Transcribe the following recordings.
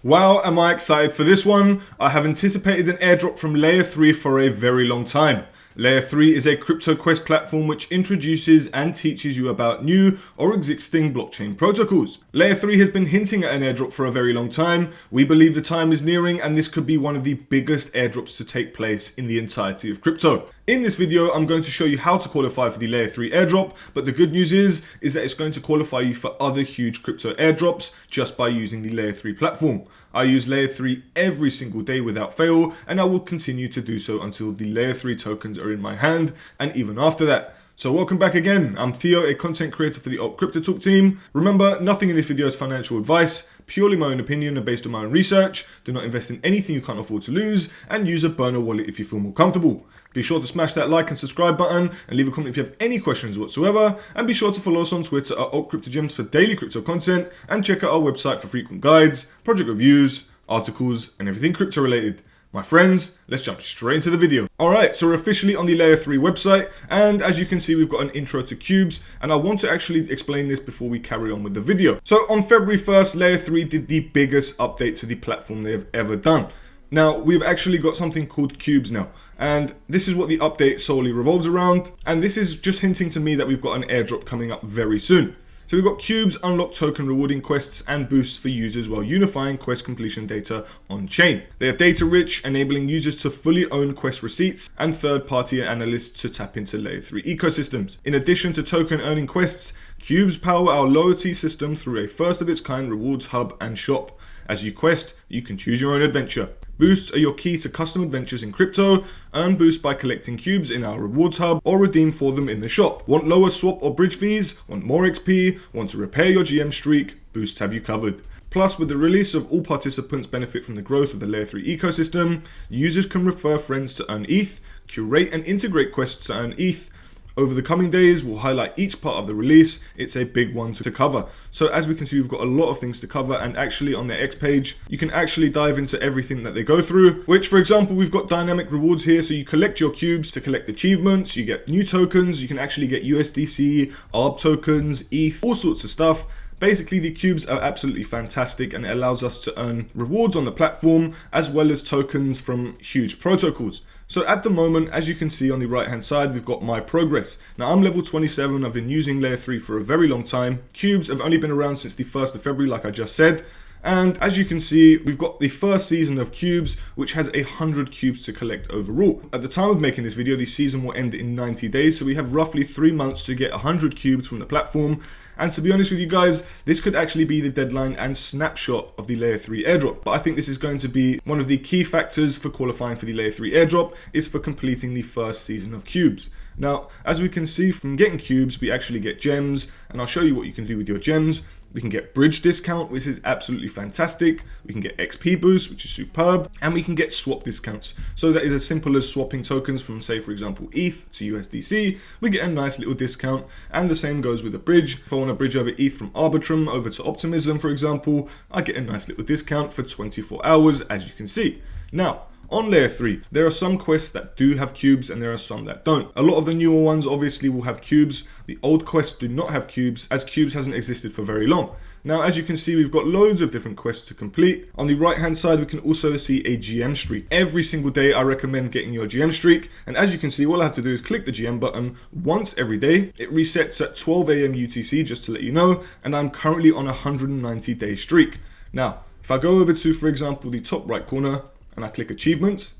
Wow, am I excited for this one. I have anticipated an airdrop from Layer3 for a very long time. Layer3 is a crypto quest platform which introduces and teaches you about new or existing blockchain protocols. Layer3 has been hinting at an airdrop for a very long time. We believe the time is nearing and this could be one of the biggest airdrops to take place in the entirety of crypto. In this video, I'm going to show you how to qualify for the Layer3 airdrop, but the good news is that it's going to qualify you for other huge crypto airdrops just by using the Layer3 platform. I use Layer3 every single day without fail, and I will continue to do so until the Layer3 tokens are in my hand, and even after that. So welcome back again. I'm Theo, a content creator for the Alt Crypto Talk team. Remember, nothing in this video is financial advice, purely my own opinion and based on my own research. Do not invest in anything you can't afford to lose, and use a burner wallet if you feel more comfortable. Be sure to smash that like and subscribe button, and leave a comment if you have any questions whatsoever, and be sure to follow us on Twitter at AltCryptoGems for daily crypto content, and check out our website for frequent guides, project reviews, articles, and everything crypto related. My friends, let's jump straight into the video. Alright, so we're officially on the Layer3 website, and as you can see, we've got an intro to cubes, and I want to actually explain this before we carry on with the video. So on February 1st, Layer3 did the biggest update to the platform they have ever done. Now, we've actually got something called cubes now, and this is what the update solely revolves around, and this is just hinting to me that we've got an airdrop coming up very soon. So we've got cubes, unlock token rewarding quests and boosts for users while unifying quest completion data on chain. They are data rich, enabling users to fully own quest receipts and third-party analysts to tap into Layer3 ecosystems. In addition to token earning quests, cubes power our loyalty system through a first of its kind rewards hub and shop. As you quest, you can choose your own adventure. Boosts are your key to custom adventures in crypto. Earn boosts by collecting cubes in our rewards hub or redeem for them in the shop. Want lower swap or bridge fees? Want more XP? Want to repair your GM streak? Boosts have you covered. Plus, with the release of all participants benefit from the growth of the Layer3 ecosystem, users can refer friends to earn ETH, curate and integrate quests to earn ETH. Over the coming days, we'll highlight each part of the release. It's a big one to cover. So as we can see, we've got a lot of things to cover, and actually on their X page, you can actually dive into everything that they go through, which for example, we've got dynamic rewards here. So you collect your cubes to collect achievements, you get new tokens, you can actually get USDC, ARB tokens, ETH, all sorts of stuff. Basically, the cubes are absolutely fantastic and it allows us to earn rewards on the platform as well as tokens from huge protocols. So at the moment, as you can see on the right hand side, we've got my progress. Now I'm level 27, I've been using Layer3 for a very long time. Cubes have only been around since the 1st of February, like I just said. And as you can see, we've got the first season of cubes, which has 100 cubes to collect overall. At the time of making this video, the season will end in 90 days. So we have roughly 3 months to get 100 cubes from the platform. And to be honest with you guys, this could actually be the deadline and snapshot of the Layer3 airdrop. But I think this is going to be one of the key factors for qualifying for the Layer3 airdrop is for completing the first season of cubes. Now, as we can see from getting cubes, we actually get gems, and I'll show you what you can do with your gems. We can get bridge discount, which is absolutely fantastic. We can get XP boost, which is superb, and we can get swap discounts. So that is as simple as swapping tokens from, say, for example, ETH to USDC. We get a nice little discount, and the same goes with the bridge. If I want to bridge over ETH from Arbitrum over to Optimism, for example, I get a nice little discount for 24 hours, as you can see. Now, on Layer3, there are some quests that do have cubes and there are some that don't. A lot of the newer ones obviously will have cubes. The old quests do not have cubes, as cubes hasn't existed for very long. Now, as you can see, we've got loads of different quests to complete. On the right hand side, we can also see a GM streak. Every single day, I recommend getting your GM streak. And as you can see, all I have to do is click the GM button once every day. It resets at 12 AM UTC, just to let you know. And I'm currently on a 190-day streak. Now, if I go over to, for example, the top right corner, and I click achievements,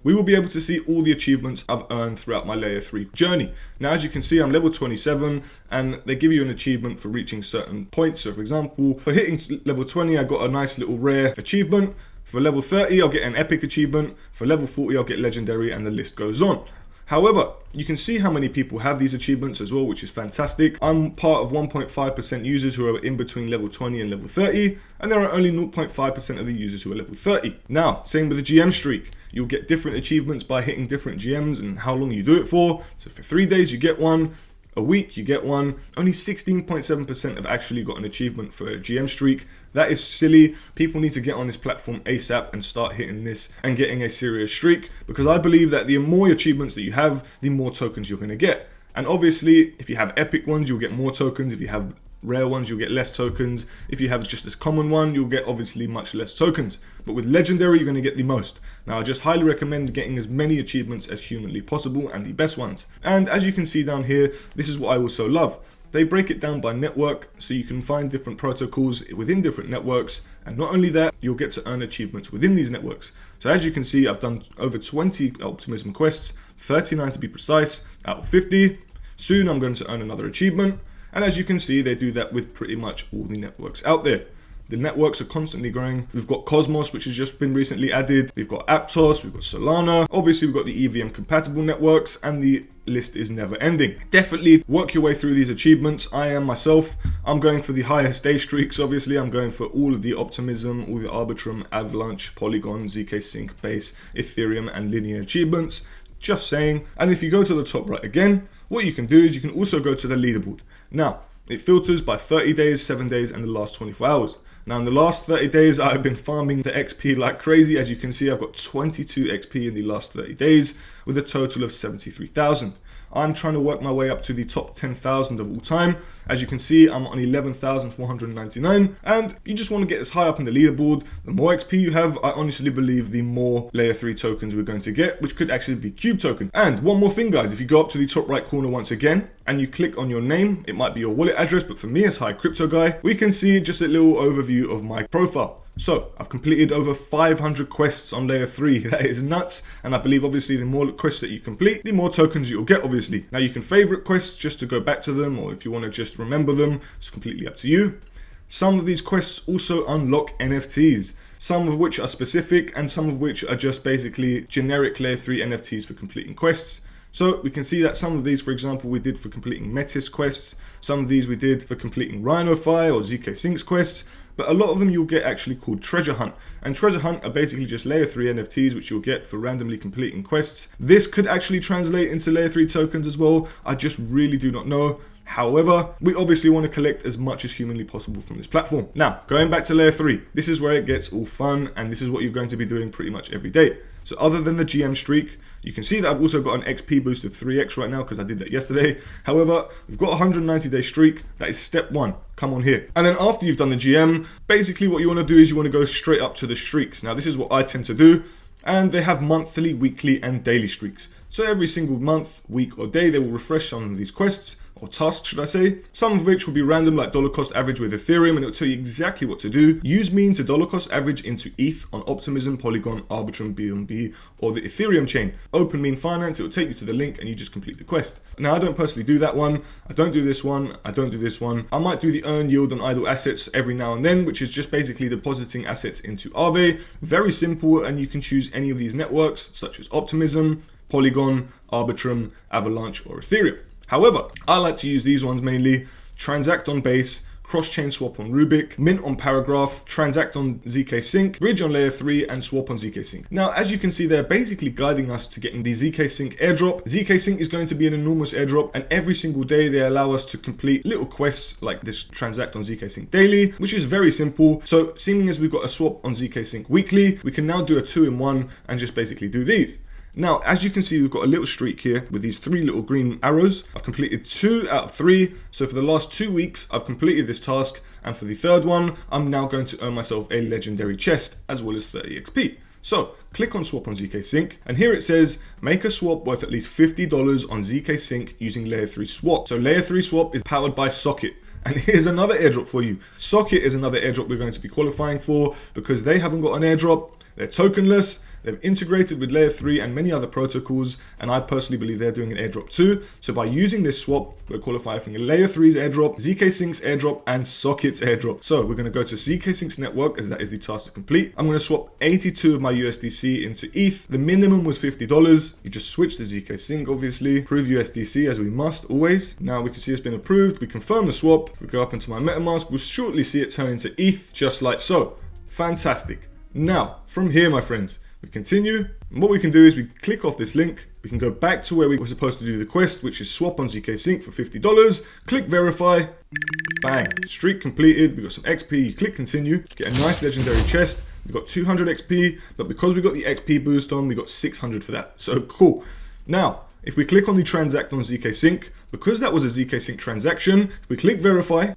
we will be able to see all the achievements I've earned throughout my Layer3 journey. Now, as you can see, I'm level 27 and they give you an achievement for reaching certain points. So for example, for hitting level 20, I got a nice little rare achievement. For level 30, I'll get an epic achievement. For level 40, I'll get legendary, and the list goes on. However, you can see how many people have these achievements as well, which is fantastic. I'm part of 1.5% users who are in between level 20 and level 30, and there are only 0.5% of the users who are level 30. Now, same with the GM streak. You'll get different achievements by hitting different GMs and how long you do it for. So for 3 days, you get one. A week, you get one. Only 16.7% have actually got an achievement for a GM streak. That is silly. People need to get on this platform ASAP and start hitting this and getting a serious streak, because I believe that the more achievements that you have, the more tokens you're going to get. And obviously, if you have epic ones, you'll get more tokens. If you have rare ones, you'll get less tokens. If you have just this common one, you'll get obviously much less tokens. But with legendary, you're going to get the most. Now, I just highly recommend getting as many achievements as humanly possible and the best ones. And as you can see down here, this is what I also love. They break it down by network, so you can find different protocols within different networks. And not only that, you'll get to earn achievements within these networks. So as you can see, I've done over 20 optimism quests, 39 to be precise, out of 50. Soon I'm going to earn another achievement. And as you can see, they do that with pretty much all the networks out there. The networks are constantly growing. We've got Cosmos, which has just been recently added. We've got Aptos, we've got Solana. Obviously, we've got the EVM compatible networks, and the list is never ending. Definitely work your way through these achievements. I am myself. I'm going for the highest day streaks, obviously. I'm going for all of the Optimism, all the Arbitrum, Avalanche, Polygon, ZK Sync, Base, Ethereum, and Linear achievements. Just saying. And if you go to the top right again, what you can do is you can also go to the leaderboard. Now, it filters by 30 days, 7 days, and the last 24 hours. Now, in the last 30 days, I've been farming the XP like crazy. As you can see, I've got 22 XP in the last 30 days with a total of 73,000. I'm trying to work my way up to the top 10,000 of all time. As you can see, I'm on 11,499, and you just want to get as high up in the leaderboard. The more XP you have, I honestly believe the more Layer 3 tokens we're going to get, which could actually be Cube token. And one more thing, guys, if you go up to the top right corner once again, and you click on your name, it might be your wallet address, but for me as High Crypto Guy, we can see just a little overview of my profile. So, I've completed over 500 quests on Layer 3. That is nuts. And I believe, obviously, the more quests that you complete, the more tokens you'll get, obviously. Now, you can favorite quests just to go back to them, or if you want to just remember them, it's completely up to you. Some of these quests also unlock NFTs, some of which are specific, and some of which are just basically generic Layer 3 NFTs for completing quests. So we can see that some of these, for example, we did for completing Metis quests. Some of these we did for completing RhinoFi or ZK Syncs quests. But a lot of them you'll get actually called Treasure Hunt. And Treasure Hunt are basically just Layer 3 NFTs which you'll get for randomly completing quests. This could actually translate into Layer 3 tokens as well. I just really do not know. However, we obviously want to collect as much as humanly possible from this platform. Now, going back to Layer 3, this is where it gets all fun, and this is what you're going to be doing pretty much every day. So other than the GM Streak, you can see that I've also got an XP boost of 3x right now because I did that yesterday. However, we've got a 190-day streak. That is step one. Come on here. And then after you've done the GM, basically what you want to do is you want to go straight up to the streaks. Now, this is what I tend to do. And they have monthly, weekly, and daily streaks. So every single month, week, or day, they will refresh some of these quests, or tasks, should I say. Some of which will be random, like dollar cost average with Ethereum, and it'll tell you exactly what to do. Use mean to dollar cost average into ETH on Optimism, Polygon, Arbitrum, BNB, or the Ethereum chain. Open mean finance, it will take you to the link, and you just complete the quest. Now, I don't personally do that one. I don't do this one. I don't do this one. I might do the earn yield on idle assets every now and then, which is just basically depositing assets into Aave. Very simple, and you can choose any of these networks, such as Optimism, Polygon, Arbitrum, Avalanche, or Ethereum. However, I like to use these ones mainly: transact on Base, cross-chain swap on Rubik, mint on Paragraph, transact on ZK Sync, bridge on Layer 3, and swap on ZK Sync. Now, as you can see, they're basically guiding us to getting the ZK Sync airdrop. ZK Sync is going to be an enormous airdrop, and every single day they allow us to complete little quests like this transact on ZK Sync daily, which is very simple. So, seeming as we've got a swap on ZK Sync weekly, we can now do a 2-in-1 and just basically do these. Now, as you can see, we've got a little streak here with these 3 little green arrows. I've completed 2 out of 3. So for the last 2 weeks, I've completed this task. And for the third one, I'm now going to earn myself a legendary chest as well as 30 XP. So click on swap on ZK Sync, and here it says make a swap worth at least $50 on ZK Sync using Layer3 Swap. So Layer3 Swap is powered by Socket. And here's another airdrop for you. Socket is another airdrop we're going to be qualifying for because they haven't got an airdrop. They're tokenless. They've integrated with Layer 3 and many other protocols, and I personally believe they're doing an airdrop too. So by using this swap, we're qualifying for Layer 3's airdrop, ZK Sync's airdrop, and Socket's airdrop. So we're going to go to ZK Sync's network, as that is the task to complete. I'm going to swap 82 of my USDC into ETH. The minimum was $50. You just switch to ZK Sync, obviously. Approve USDC, as we must always. Now we can see it's been approved. We confirm the swap. We go up into my MetaMask. We'll shortly see it turn into ETH, just like so. Fantastic. Now, from here, my friends, we continue, and what we can do is we click off this link, we can go back to where we were supposed to do the quest, which is swap on ZK Sync for $50, click verify, bang, streak completed, we got some XP, you click continue, get a nice legendary chest, we got 200 XP, but because we got the XP boost on, we got 600 for that, so cool. Now, if we click on the transact on ZK Sync, because that was a ZK Sync transaction, if we click verify,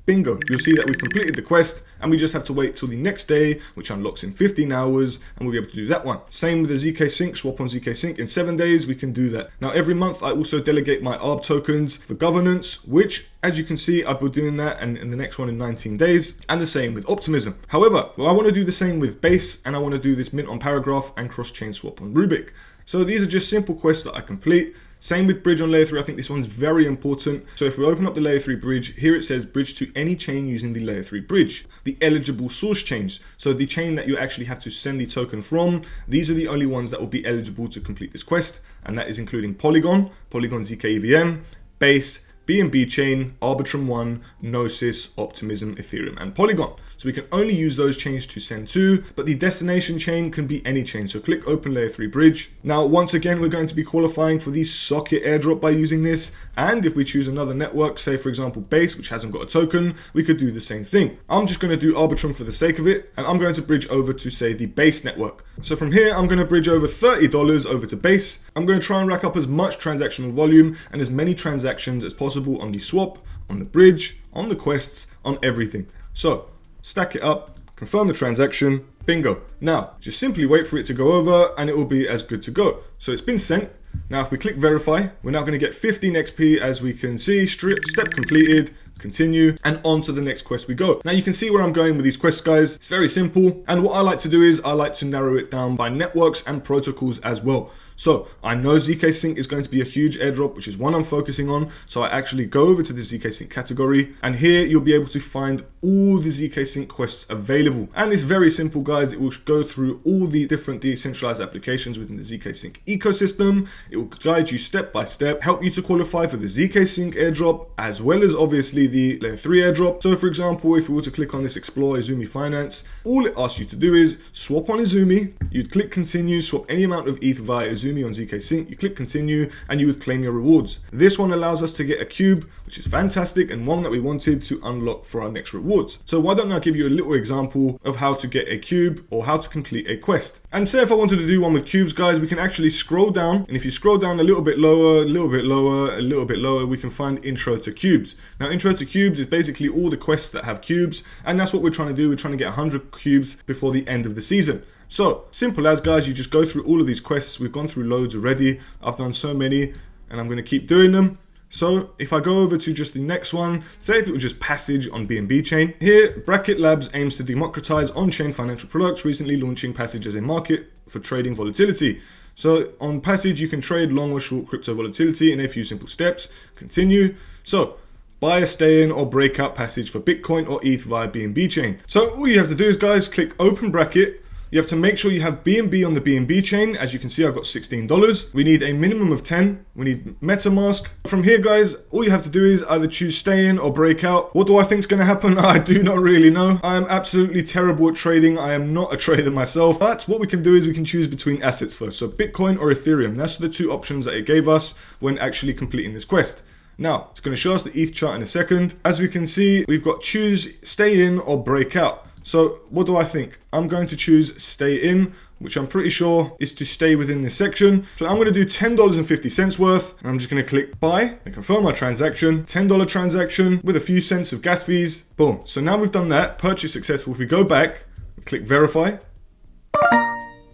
Bingo, you'll see that we've completed the quest and we just have to wait till the next day, which unlocks in 15 hours, and we'll be able to do that one. Same with the ZK Sync, swap on ZK Sync in 7 days, we can do that. Now every month I also delegate my ARB tokens for governance, which as you can see, I'll be doing that and in the next one in 19 days, and the same with Optimism. However, I want to do the same with Base, and I want to do this mint on Paragraph and cross-chain swap on Rubik. So these are just simple quests that I complete. Same with Bridge on Layer 3, I think this one's very important. So if we open up the Layer 3 Bridge, here it says bridge to any chain using the Layer 3 Bridge. The eligible source chains, so the chain that you actually have to send the token from, these are the only ones that will be eligible to complete this quest, and that is including Polygon, Polygon ZK EVM, Base, BNB chain, Arbitrum 1, Gnosis, Optimism, Ethereum, and Polygon. So we can only use those chains to send to, but the destination chain can be any chain. So click open Layer 3 Bridge. Now, once again, we're going to be qualifying for the socket airdrop by using this. And if we choose another network, say for example, Base, which hasn't got a token, we could do the same thing. I'm just going to do Arbitrum for the sake of it. And I'm going to bridge over to say the Base network. So from here, I'm going to bridge over $30 over to Base. I'm going to try and rack up as much transactional volume and as many transactions as possible on the swap, on the bridge, on the quests, on everything. So stack it up, confirm the transaction, bingo. Now, just simply wait for it to go over and it will be as good to go. So it's been sent. Now, if we click verify, we're now going to get 15 XP as we can see, step completed, continue, and on to the next quest we go. Now you can see where I'm going with these quests, guys. It's very simple. And what I like to do is I like to narrow it down by networks and protocols as well. So I know ZK Sync is going to be a huge airdrop, which is one I'm focusing on. So I actually go over to the ZK Sync category, and here you'll be able to find all the ZK Sync quests available. And it's very simple, guys. It will go through all the different decentralized applications within the ZK Sync ecosystem. It will guide you step by step, help you to qualify for the ZK Sync airdrop, as well as obviously the Layer 3 airdrop. So for example, if we were to click on this Explore Izumi Finance, all it asks you to do is swap on Izumi. You'd click continue, swap any amount of ETH via Izumi on ZK Sync, you click continue and you would claim your rewards. This one allows us to get a cube, which is fantastic and one that we wanted to unlock for our next rewards. So why don't I give you a little example of how to get a cube or how to complete a quest. And say if I wanted to do one with cubes, guys, we can actually scroll down, and if you scroll down a little bit lower, a little bit lower, a little bit lower, we can find intro to cubes. Now intro to cubes is basically all the quests that have cubes, and that's what we're trying to do. We're trying to get 100 cubes before the end of the season. So, simple as, guys, you just go through all of these quests. We've gone through loads already. I've done so many, and I'm going to keep doing them. So, if I go over to just the next one, say if it was just Passage on BNB chain. Here, Bracket Labs aims to democratize on-chain financial products, recently launching Passage as a market for trading volatility. So, on Passage, you can trade long or short crypto volatility in a few simple steps. Continue. So, buy a stay-in or breakout Passage for Bitcoin or ETH via BNB chain. So, all you have to do is, guys, click open bracket. You have to make sure you have BNB on the BNB chain. As you can see, I've got $16. We need a minimum of 10. We need MetaMask. From here, guys, all you have to do is either choose stay in or break out. What do I think is going to happen? I do not really know. I am absolutely terrible at trading. I am not a trader myself. But what we can do is we can choose between assets first. So Bitcoin or Ethereum. That's the two options that it gave us when actually completing this quest. Now, it's going to show us the ETH chart in a second. As we can see, we've got choose stay in or break out. So what do I think? I'm going to choose stay in, which I'm pretty sure is to stay within this section. So I'm going to do $10.50 worth. And I'm just going to click buy and confirm my transaction. $10 transaction with a few cents of gas fees. Boom. So now we've done that. Purchase successful. If we go back, we click verify.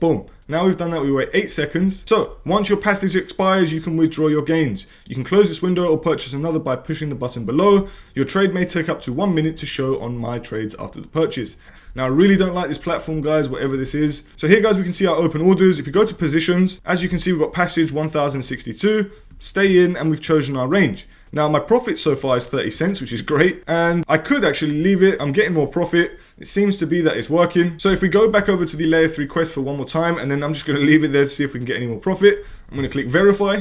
Boom. Now we've done that, we wait 8 seconds. So once your passage expires, you can withdraw your gains. You can close this window or purchase another by pushing the button below. Your trade may take up to 1 minute to show on my trades after the purchase. Now I really don't like this platform, guys, whatever this is. So here, guys, we can see our open orders. If you go to positions, as you can see, we've got passage 1062, stay in, and we've chosen our range. Now my profit so far is 30 cents, which is great. And I could actually leave it. I'm getting more profit. It seems to be that it's working. So if we go back over to the Layer 3 quest for one more time, and then I'm just going to leave it there to see if we can get any more profit. I'm going to click verify.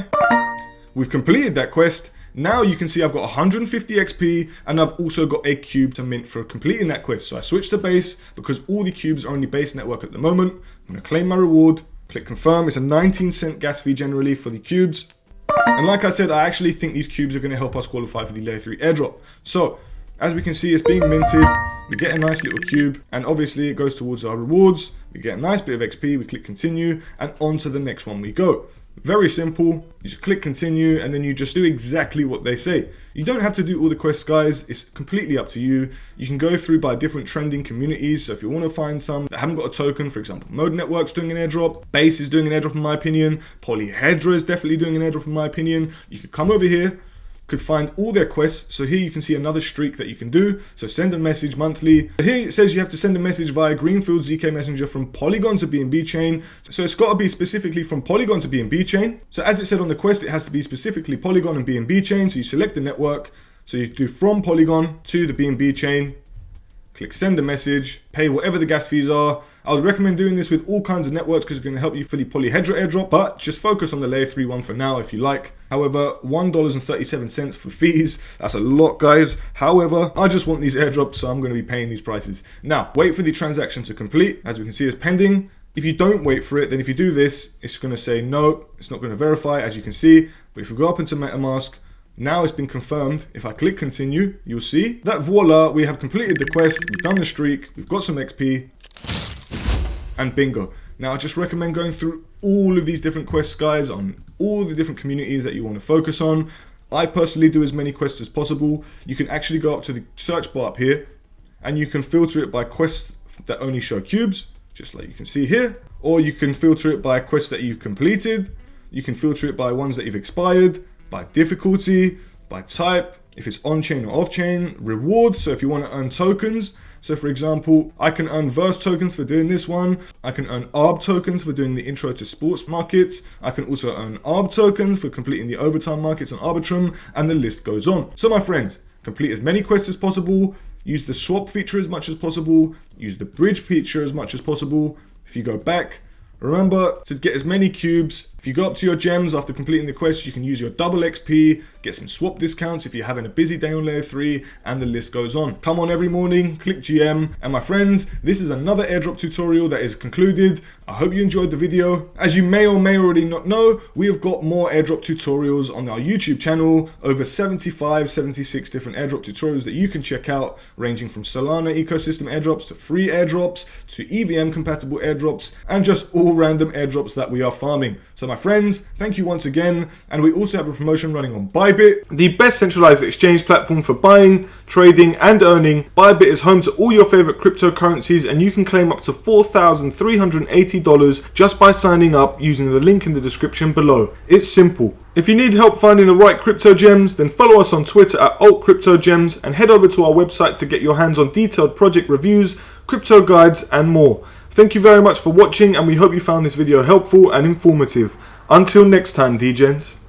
We've completed that quest. Now you can see I've got 150 XP and I've also got a cube to mint for completing that quest. So I switched to base because all the cubes are only base network at the moment. I'm going to claim my reward, click confirm. It's a 19-cent gas fee generally for the cubes. And like I said, I actually think these cubes are going to help us qualify for the Layer 3 airdrop. So as we can see, it's being minted. We get a nice little cube and obviously it goes towards our rewards. We get a nice bit of XP. We click continue and on to the next one we go. Very simple. You just click continue and then you just do exactly what they say. You don't have to do all the quests, guys. It's completely up to you. You can go through by different trending communities. So if you want to find some that haven't got a token, for example, Mode Network's doing an airdrop, Base is doing an airdrop in my opinion, Polyhedra is definitely doing an airdrop in my opinion. You could come over here, could find all their quests. So here you can see another streak that you can do. So send a message monthly. Here it says you have to send a message via Greenfield ZK Messenger from Polygon to BNB chain. So it's got to be specifically from Polygon to BNB chain. So as it said on the quest, it has to be specifically Polygon and BNB chain. So you select the network. So you do from Polygon to the BNB chain. Click send a message, pay whatever the gas fees are. I would recommend doing this with all kinds of networks because it's going to help you for the Polyhedra airdrop, but just focus on the Layer 3 one for now if you like. However, $1.37 for fees, that's a lot, guys. However, I just want these airdrops, so I'm going to be paying these prices. Now, wait for the transaction to complete. As we can see, it's pending. If you don't wait for it, then if you do this, it's going to say no, it's not going to verify, as you can see. But if we go up into MetaMask, now it's been confirmed. If I click continue, you'll see that voila, we have completed the quest, we've done the streak, we've got some XP, and bingo. Now I just recommend going through all of these different quests, guys, on all the different communities that you want to focus on. I personally do as many quests as possible. You can actually go up to the search bar up here, and you can filter it by quests that only show cubes, just like you can see here, or you can filter it by quests that you've completed. You can filter it by ones that you've expired, by difficulty, by type, if it's on-chain or off-chain, rewards, so if you want to earn tokens. So for example, I can earn Verse tokens for doing this one. I can earn ARB tokens for doing the intro to sports markets. I can also earn ARB tokens for completing the overtime markets on Arbitrum, and the list goes on. So my friends, complete as many quests as possible, use the swap feature as much as possible, use the bridge feature as much as possible. If you go back, remember to get as many cubes. If you go up to your gems after completing the quest, you can use your double XP, get some swap discounts if you're having a busy day on Layer 3, and the list goes on. Come on every morning, click GM. And my friends, this is another airdrop tutorial that is concluded. I hope you enjoyed the video. As you may or may already not know, we have got more airdrop tutorials on our YouTube channel, over 76 different airdrop tutorials that you can check out, ranging from Solana ecosystem airdrops to free airdrops to EVM compatible airdrops, and just all random airdrops that we are farming. So my friends, thank you once again. And we also have a promotion running on Bybit, the best centralized exchange platform for buying, trading, and earning. Bybit is home to all your favorite cryptocurrencies, and you can claim up to $4,380 just by signing up using the link in the description below. It's simple. If you need help finding the right crypto gems, then follow us on Twitter at altcryptogems and head over to our website to get your hands on detailed project reviews, crypto guides, and more. Thank you very much for watching, and we hope you found this video helpful and informative. Until next time, DGens.